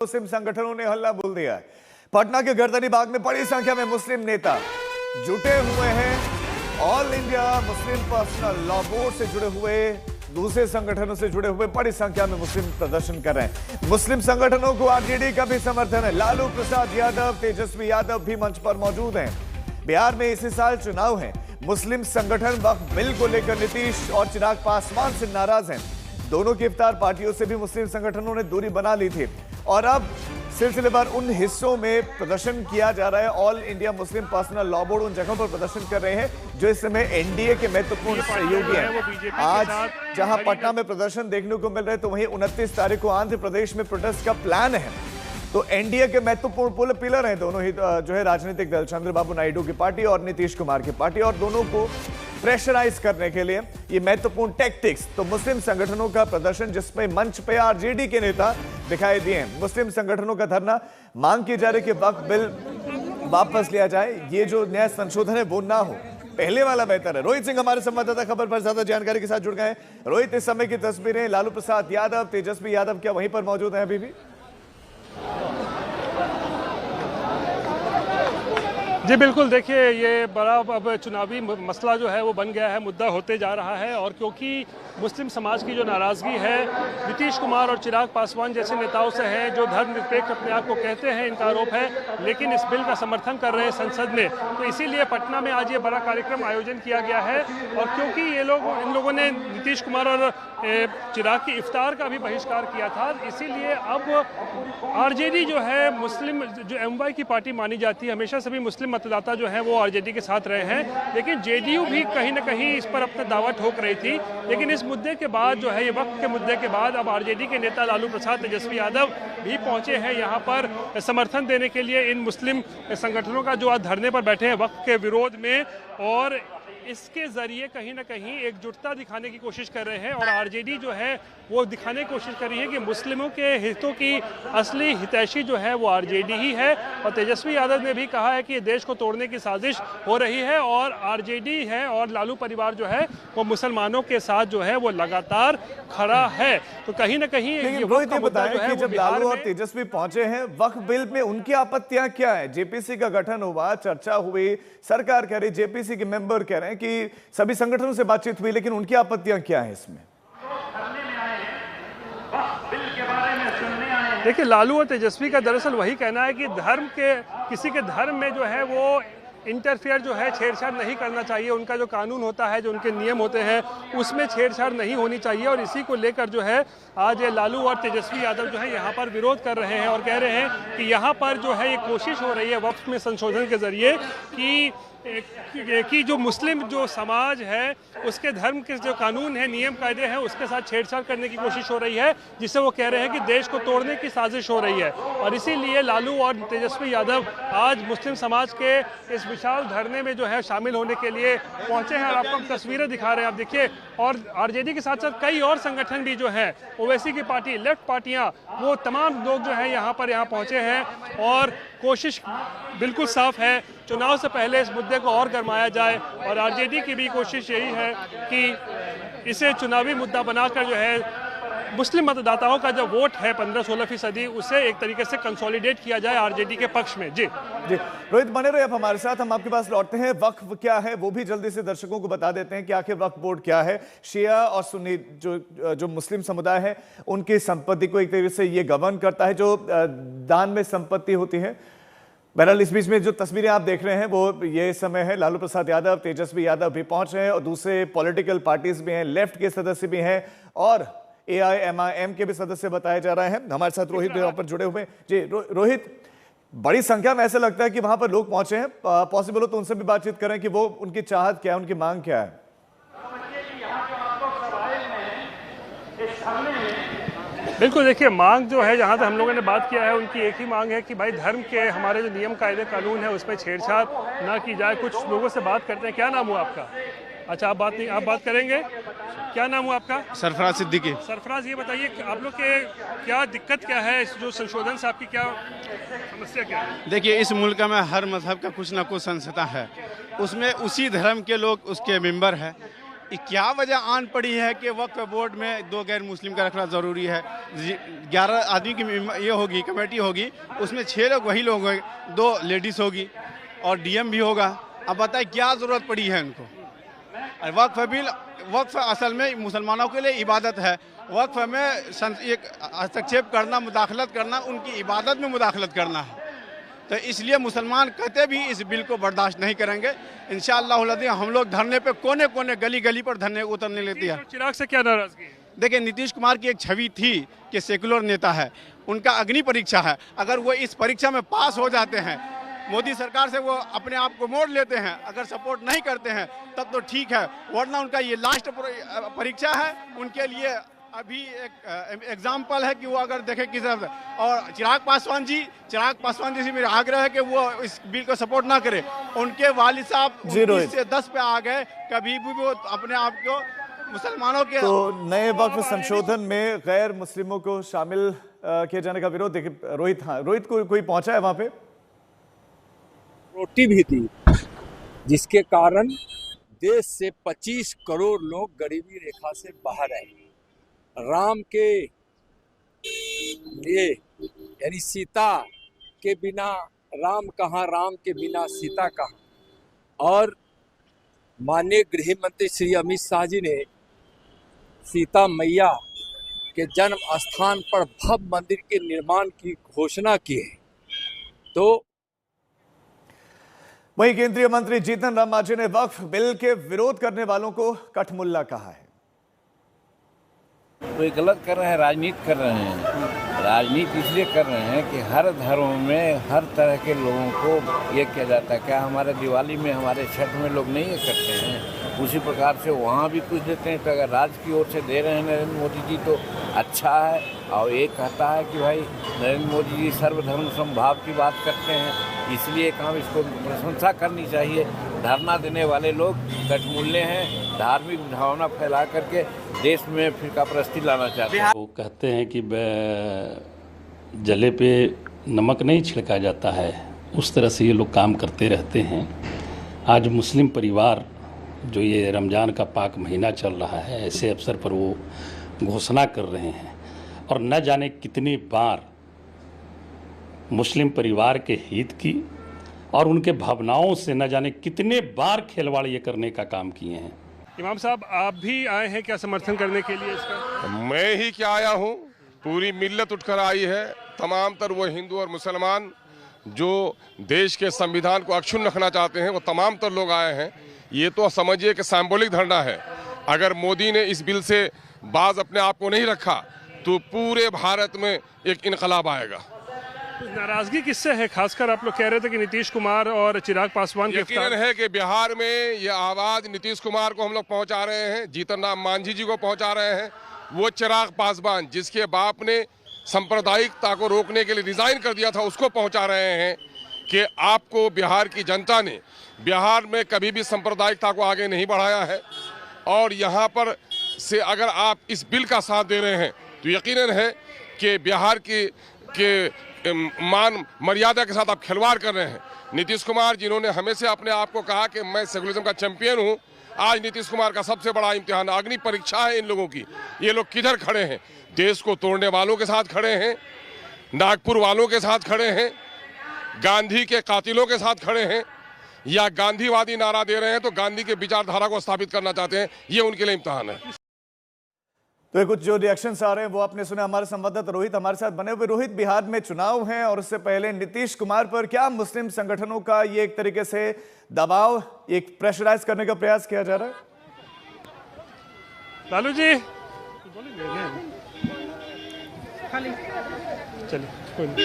मुस्लिम संगठनों ने हल्ला बोल दिया है। पटना के गर्दनी बाग में बड़ी संख्या में मुस्लिम नेता जुटे हुए हैं। All India Muslim personal law board से जुड़े हुए, दूसरे संगठनों से जुड़े हुए बड़ी संख्या में मुस्लिम प्रदर्शन कर रहे हैं। मुस्लिम संगठनों को आरजेडी का भी समर्थन है। लालू प्रसाद यादव, तेजस्वी यादव भी मंच पर मौजूद हैं। बिहार में इसी साल चुनाव है। मुस्लिम संगठन वक्फ बिल को लेकर नीतीश और चिराग पासवान से नाराज हैं। दोनों की इफ्तार पार्टियों से भी मुस्लिम संगठनों ने दूरी बना ली थी और अब सिलसिलेवार उन हिस्सों में प्रदर्शन किया जा रहा है। All India Muslim personal law board उन जगहों पर प्रदर्शन कर रहे हैं जो इस समय एनडीए के महत्वपूर्ण सहयोगी हैं। आज जहां पटना में प्रदर्शन देखने को मिल रहे हैं, तो वहीं 29 तारीख को आंध्र प्रदेश में प्रोटेस्ट का प्लान है। तो एनडीए के महत्वपूर्ण पिलर हैं दोनों ही जो है राजनीतिक दल, चंद्रबाबू नायडू की पार्टी और नीतीश कुमार की पार्टी, और दोनों को प्रेशराइज करने के लिए ये महत्वपूर्ण टैक्टिक्स। तो मुस्लिम संगठनों का प्रदर्शन जिसमें मंच पे आरजेडी के नेता दिखाई दिए। मुस्लिम संगठनों का धरना, मांग की जा रही कि वक्फ बिल वापस लिया जाए, ये जो नया संशोधन है वो ना हो, पहले वाला बेहतर है। रोहित सिंह हमारे संवाददाता खबर पर ज्यादा जानकारी के साथ जुड़ गए हैं। रोहित, इस समय की तस्वीरें, लालू प्रसाद यादव, तेजस्वी यादव क्या वहीं पर मौजूद है अभी भी? जी बिल्कुल, देखिए ये बड़ा अब चुनावी मसला जो है वो बन गया है, मुद्दा होते जा रहा है। और क्योंकि मुस्लिम समाज की जो नाराज़गी है नीतीश कुमार और चिराग पासवान जैसे नेताओं से है, जो धर्मनिरपेक्ष अपने आप को कहते हैं, इनका आरोप है, लेकिन इस बिल का समर्थन कर रहे हैं संसद में। तो इसीलिए पटना में आज ये बड़ा कार्यक्रम आयोजन किया गया है। और क्योंकि इन लोगों ने नीतीश कुमार और चिराग की इफ्तार का भी बहिष्कार किया था, इसीलिए अब आरजेडी जो है, मुस्लिम जो एमवाई की पार्टी मानी जाती है, हमेशा सभी मुस्लिम मतदाता जो हैं वो आरजेडी के साथ रहे हैं, लेकिन जेडीयू भी कहीं ना कहीं इस पर अपना दावा ठोक रही थी। लेकिन इस मुद्दे के बाद जो है, ये वक्त के मुद्दे के बाद अब आरजेडी के नेता लालू प्रसाद, तेजस्वी यादव भी पहुंचे हैं यहाँ पर समर्थन देने के लिए इन मुस्लिम संगठनों का जो आज धरने पर बैठे हैं वक्त के विरोध में, और इसके जरिए कहीं ना कहीं एकजुटता दिखाने की कोशिश कर रहे हैं। और आरजेडी जो है वो दिखाने की कोशिश कर रही है कि मुस्लिमों के हितों की असली हितैषी जो है वो आरजेडी ही है। और तेजस्वी यादव ने भी कहा है कि देश को तोड़ने की साजिश हो रही है, और आरजेडी है और लालू परिवार जो है वो मुसलमानों के साथ जो है वो लगातार खड़ा है। तो कहीं ना कहीं रोहित, बताएं कि जब लालू और तेजस्वी पहुंचे हैं, वक्फ बिल में उनकी आपत्तियां क्या है? जेपीसी का गठन हुआ, चर्चा हुई, सरकार कह रही, जेपीसी के मेंबर कह रहे हैं कि सभी संगठनों से बातचीत हुई, लेकिन उनकी आपत्तियां क्या है इसमें? देखिए, लालू और तेजस्वी का दरअसल वही कहना है कि किसी के धर्म में जो है वो इंटरफेयर जो है, छेड़छाड़ नहीं करना चाहिए। उनका जो कानून होता है, जो उनके नियम होते हैं, उसमें छेड़छाड़ नहीं होनी चाहिए। और इसी को लेकर जो है आज ये लालू और तेजस्वी यादव जो है यहाँ पर विरोध कर रहे हैं और कह रहे हैं कि यहाँ पर जो है ये कोशिश हो रही है वक्फ में संशोधन के जरिए कि जो मुस्लिम जो समाज है उसके धर्म के जो कानून है, नियम कायदे हैं, उसके साथ छेड़छाड़ करने की कोशिश हो रही है, जिससे वो कह रहे हैं कि देश को तोड़ने की साजिश हो रही है। और इसीलिए लालू और तेजस्वी यादव आज मुस्लिम समाज के इस विशाल धरने में जो है शामिल होने के लिए पहुंचे हैं। और आपको हम तस्वीरें दिखा रहे हैं, आप देखिए। और आरजेडी के साथ साथ कई और संगठन भी जो हैं, ओवैसी की पार्टी, लेफ्ट पार्टियां, वो तमाम लोग जो है यहाँ पहुंचे हैं। और कोशिश बिल्कुल साफ है, चुनाव से पहले इस मुद्दे को और गरमाया जाए। और आरजेडी की भी कोशिश यही है कि इसे चुनावी मुद्दा बनाकर जो है मुस्लिम मतदाताओं का जो वोट है 15-16%, उसे एक तरीके से कंसोलिडेट किया जाए आरजेडी के पक्ष में। जी रोहित, बने रहे आप हमारे साथ, हम आपके पास लौटते हैं। वक्फ क्या है वो भी जल्दी से दर्शकों को बता देते हैं कि आखिर वक्फ बोर्ड क्या है। शिया और सुन्नी जो मुस्लिम समुदाय है, उनकी संपत्ति को एक तरीके से ये गवर्न करता है, जो दान में संपत्ति होती है। बहरहाल इस बीच में जो तस्वीरें आप देख रहे हैं वो ये समय है, लालू प्रसाद यादव, तेजस्वी यादव भी पहुंच रहे हैं, और दूसरे पॉलिटिकल पार्टीज भी हैं, लेफ्ट के सदस्य भी हैं, और AIMIM के भी सदस्य बताए जा रहे हैं। हमारे साथ रोहित भी वहां पर जुड़े हुए हैं। जी रोहित, बड़ी संख्या में ऐसा लगता है कि वहां पर लोग पहुंचे हैं, पॉसिबल हो तो उनसे भी बातचीत करें कि वो उनकी चाहत क्या है, उनकी मांग क्या है। बिल्कुल, देखिए मांग जो है, जहाँ तक हम लोगों ने बात किया है, उनकी एक ही मांग है कि भाई धर्म के हमारे जो नियम कायदे कानून है उसमें छेड़छाड़ ना की जाए। कुछ लोगों से बात करते हैं। क्या नाम हुआ आपका? अच्छा, आप बात करेंगे। क्या नाम हुआ आपका? सरफराज सिद्दीकी। सरफराज, ये बताइए आप लोग के क्या दिक्कत क्या है, इस जो संशोधन से आपकी क्या समस्या क्या है? देखिए, इस मुल्क में हर मजहब का कुछ ना कुछ संस्था है, उसमें उसी धर्म के लोग उसके मेंबर हैं। क्या वजह आन पड़ी है कि वक्फ बोर्ड में 2 गैर मुस्लिम का रखना ज़रूरी है? 11 आदमी की ये होगी, कमेटी होगी, उसमें 6 लोग वही लोग होंगे, 2 लेडीज़ होगी और डीएम भी होगा। अब बताए क्या ज़रूरत पड़ी है उनको? वक्फ असल में मुसलमानों के लिए इबादत है। वक्फ में एक हस्तक्षेप करना, मुदाखलत करना, उनकी इबादत में मुदाखलत करना है। तो इसलिए मुसलमान कहते भी इस बिल को बर्दाश्त नहीं करेंगे। इंशाअल्लाह हम लोग धरने पे कोने कोने गली गली पर धरने उतरने लेती है। चिराग से क्या नाराजगी है? देखिए, नीतीश कुमार की एक छवि थी कि सेकुलर नेता है, उनका अग्नि परीक्षा है। अगर वो इस परीक्षा में पास हो जाते हैं, मोदी सरकार से वो अपने आप को मोड़ लेते हैं, अगर सपोर्ट नहीं करते हैं तब तो ठीक है, वरना उनका ये लास्ट परीक्षा है उनके लिए। अभी एक एग्जाम्पल है कि वो अगर देखे किस तरफ। और चिराग पासवान जी से मेरा आग्रह है कि वो इस बिल को सपोर्ट ना करे। उनके वालिद साहब 19 से 10 पे आ गए, कभी भी वो अपने आप को मुसलमानों के तो नए वक्फ संशोधन में गैर मुस्लिमों को शामिल किए जाने का विरोध। देखिए रोहित कोई पहुंचा है वहां पे? रोटी भी थी, जिसके कारण देश से 25 करोड़ लोग गरीबी रेखा से बाहर आए। राम के लिए यानी सीता के बिना राम कहाँ, राम के बिना सीता कहाँ। और माननीय गृह मंत्री श्री अमित शाह जी ने सीता मैया के जन्म स्थान पर भव्य मंदिर के निर्माण की घोषणा की है। तो वहीं केंद्रीय मंत्री जीतन राम मांझी ने वक्फ बिल के विरोध करने वालों को कठमुल्ला कहा है। कोई गलत कर रहे हैं, राजनीति कर रहे हैं। राजनीति इसलिए कर रहे हैं कि हर धर्म में हर तरह के लोगों को ये किया जाता है। क्या हमारे दिवाली में, हमारे छठ में लोग नहीं ये करते हैं? उसी प्रकार से वहाँ भी कुछ देते हैं। तो अगर राज्य की ओर से दे रहे हैं नरेंद्र मोदी जी तो अच्छा है। और ये कहता है कि भाई नरेंद्र मोदी जी सर्वधर्म समभाव की बात करते हैं, इसलिए काम इसको प्रशंसा करनी चाहिए। धरना देने वाले लोग कठमुल्ले हैं, धार्मिक भावना फैला करके देश में फिरकापरस्ती लाना चाहते हैं। वो कहते हैं कि जले पे नमक नहीं छिड़का जाता है, उस तरह से ये लोग काम करते रहते हैं। आज मुस्लिम परिवार जो ये रमज़ान का पाक महीना चल रहा है, ऐसे अवसर पर वो घोषणा कर रहे हैं और न जाने कितनी बार मुस्लिम परिवार के हित की और उनके भावनाओं से न जाने कितने बार खिलवाड़ ये करने का काम किए हैं। इमाम साहब, आप भी आए हैं क्या समर्थन करने के लिए इसका? मैं ही क्या आया हूँ, पूरी मिल्लत उठकर आई है। तमाम तर वो हिंदू और मुसलमान जो देश के संविधान को अक्षुण्ण रखना चाहते हैं, वो तमाम तर लोग आए हैं। ये तो समझिए कि सिंबॉलिक धरना है। अगर मोदी ने इस बिल से बाज अपने आप को नहीं रखा तो पूरे भारत में एक इनकलाब आएगा। नाराजगी किससे है? खासकर आप लोग कह रहे थे कि नीतीश कुमार और चिराग पासवान के यकीनन है कि बिहार में ये आवाज नीतीश कुमार को हम लोग पहुंचा रहे हैं, जीतन राम मांझी जी को पहुंचा रहे हैं। वो चिराग पासवान जिसके बाप ने सांप्रदायिकता को रोकने के लिए रिजाइन कर दिया था, उसको पहुंचा रहे हैं कि आपको बिहार की जनता ने बिहार में कभी भी सांप्रदायिकता को आगे नहीं बढ़ाया है। और यहाँ पर से अगर आप इस बिल का साथ दे रहे हैं तो यकीनन है कि बिहार के मान मर्यादा के साथ आप खिलवाड़ कर रहे हैं। नीतीश कुमार जिन्होंने हमेशा अपने आप को कहा कि मैं सेकुलरिज्म का चैंपियन हूं, आज नीतीश कुमार का सबसे बड़ा इम्तिहान, अग्नि परीक्षा है इन लोगों की। ये लोग किधर खड़े हैं? देश को तोड़ने वालों के साथ खड़े हैं, नागपुर वालों के साथ खड़े हैं, गांधी के कातिलों के साथ खड़े हैं, या गांधीवादी नारा दे रहे हैं तो गांधी के विचारधारा को स्थापित करना चाहते हैं। ये उनके लिए इम्तिहान है। तो कुछ जो रिएक्शंस आ रहे हैं वो आपने सुने। हमारे संवाददाता रोहित हमारे साथ बने हुए। रोहित, बिहार में चुनाव हैं और उससे पहले नीतीश कुमार पर क्या मुस्लिम संगठनों का ये एक तरीके से दबाव, एक प्रेशराइज करने का प्रयास किया जा रहा है? लालू जी चलिए, कोई नहीं।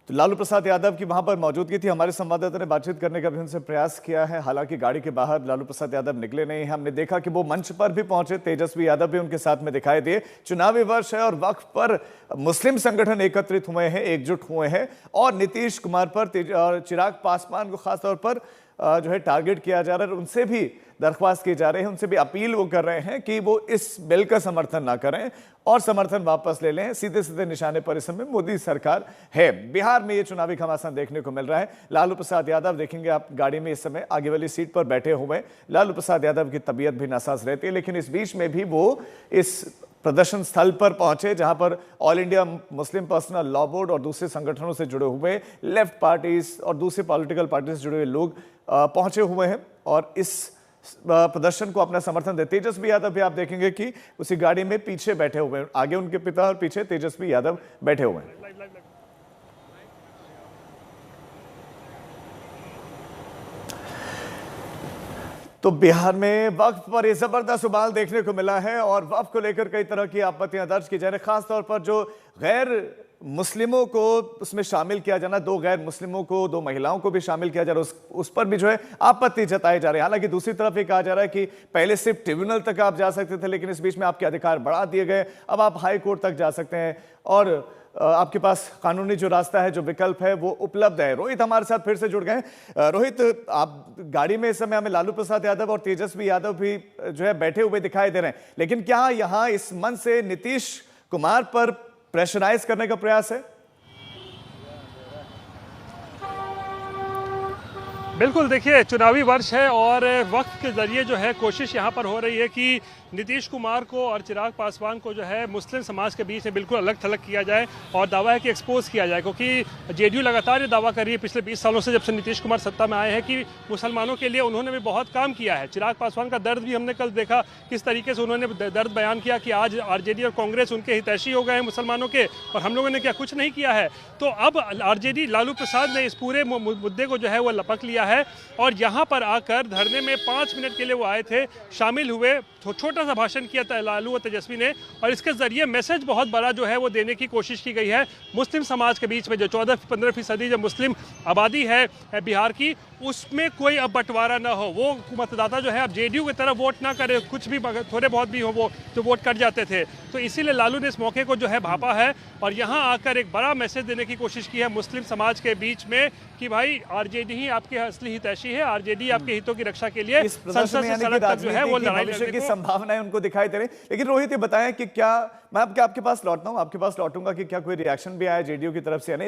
तो लालू प्रसाद यादव की वहां पर मौजूदगी थी। हमारे संवाददाता ने बातचीत करने का भी उनसे प्रयास किया है। हालांकि गाड़ी के बाहर लालू प्रसाद यादव निकले नहीं हैं। हमने देखा कि वो मंच पर भी पहुंचे, तेजस्वी यादव भी उनके साथ में दिखाई दिए। चुनावी वर्ष है और वक्फ पर मुस्लिम संगठन एकत्रित हुए हैं, एकजुट हुए हैं और नीतीश कुमार पर और चिराग पासवान को खासतौर पर जो है टारगेट किया जा रहा है, उनसे भी दरख्वास्त की जा रही है, उनसे भी अपील वो कर रहे हैं कि वो इस बिल का समर्थन ना करें और समर्थन वापस ले लें। सीधे सीधे निशाने पर इस समय मोदी सरकार है। बिहार में ये चुनावी घमासान देखने को मिल रहा है। लालू प्रसाद यादव देखेंगे आप गाड़ी में इस समय आगे वाली सीट पर बैठे हुए। लालू प्रसाद यादव की तबीयत भी नासाज रहती है, लेकिन इस बीच में भी वो इस प्रदर्शन स्थल पर पहुंचे जहां पर all India Muslim personal law board और दूसरे संगठनों से जुड़े हुए लेफ्ट पार्टीज और दूसरे पॉलिटिकल पार्टी से जुड़े हुए लोग पहुंचे हुए हैं और इस प्रदर्शन को अपना समर्थन दे। तेजस्वी यादव भी आप देखेंगे कि उसी गाड़ी में पीछे बैठे हुए हैं, आगे उनके पिता और पीछे तेजस्वी यादव बैठे हुए हैं। तो बिहार में वक्फ पर यह जबरदस्त उबाल देखने को मिला है और वक्फ को लेकर कई तरह की आपत्तियां दर्ज की जा रही है। खासतौर पर जो गैर मुस्लिमों को उसमें शामिल किया जाना, 2 गैर मुस्लिमों को, 2 महिलाओं को भी शामिल किया जा रहा है, उस पर भी जो है आपत्ति जताई जा रही है। हालांकि दूसरी तरफ ये कहा जा रहा है कि पहले सिर्फ ट्रिब्यूनल तक आप जा सकते थे, लेकिन इस बीच में आपके अधिकार बढ़ा दिए गए, अब आप हाई कोर्ट तक जा सकते हैं और आपके पास कानूनी जो रास्ता है, जो विकल्प है वो उपलब्ध है। रोहित हमारे साथ फिर से जुड़ गए। रोहित, आप गाड़ी में इस समय हमें लालू प्रसाद यादव और तेजस्वी यादव भी जो है बैठे हुए दिखाई दे रहे हैं, लेकिन क्या यहां इस मंच से नीतीश कुमार पर प्रेशराइज करने का प्रयास है? बिल्कुल, देखिए चुनावी वर्ष है और वक्त के जरिए जो है कोशिश यहाँ पर हो रही है कि नीतीश कुमार को और चिराग पासवान को जो है मुस्लिम समाज के बीच में बिल्कुल अलग थलग किया जाए और दावा है कि एक्सपोज किया जाए, क्योंकि जेडीयू लगातार ये दावा कर रही है पिछले 20 सालों से, जब से नीतीश कुमार सत्ता में आए हैं, कि मुसलमानों के लिए उन्होंने भी बहुत काम किया है। चिराग पासवान का दर्द भी हमने कल देखा, किस तरीके से उन्होंने दर्द बयान किया कि आज आरजेडी और कांग्रेस उनके हितैषी हो गए हैं मुसलमानों के, और हम लोगों ने क्या कुछ नहीं किया है। तो अब आरजेडी लालू प्रसाद ने इस पूरे मुद्दे को जो है वो लपक लिया है और यहाँ पर आकर धरने में 5 मिनट के लिए वो आए थे, शामिल हुए, छोटा सा भाषण किया था लालू और तेजस्वी ने, और इसके जरिए मैसेज बहुत बड़ा जो है वो देने की कोशिश की गई है मुस्लिम समाज के बीच में। जो 14-15% जो मुस्लिम आबादी है बिहार की, उसमें कोई अब बंटवारा ना हो, वो मतदाता जो है अब जेडीयू की तरफ वोट ना करे, कुछ भी थोड़े बहुत भी हो वो जो वोट कट जाते थे। तो इसीलिए लालू ने इस मौके को जो है भापा है और यहाँ आकर एक बड़ा मैसेज देने की कोशिश की है मुस्लिम समाज के बीच में कि भाई आरजेडी ही आपके असली हितैषी है, आरजेडी आपके हितों की रक्षा के लिए संसद से सड़क तक जो है वो लड़ाई लड़ने की संभावनाएं उनको दिखाई दे रही। लेकिन रोहित ये बताएं कि क्या, मैं आपके पास लौटता हूं, आपके पास लौटूंगा कि क्या कोई रिएक्शन भी आया जेडीयू की तरफ से या नहीं।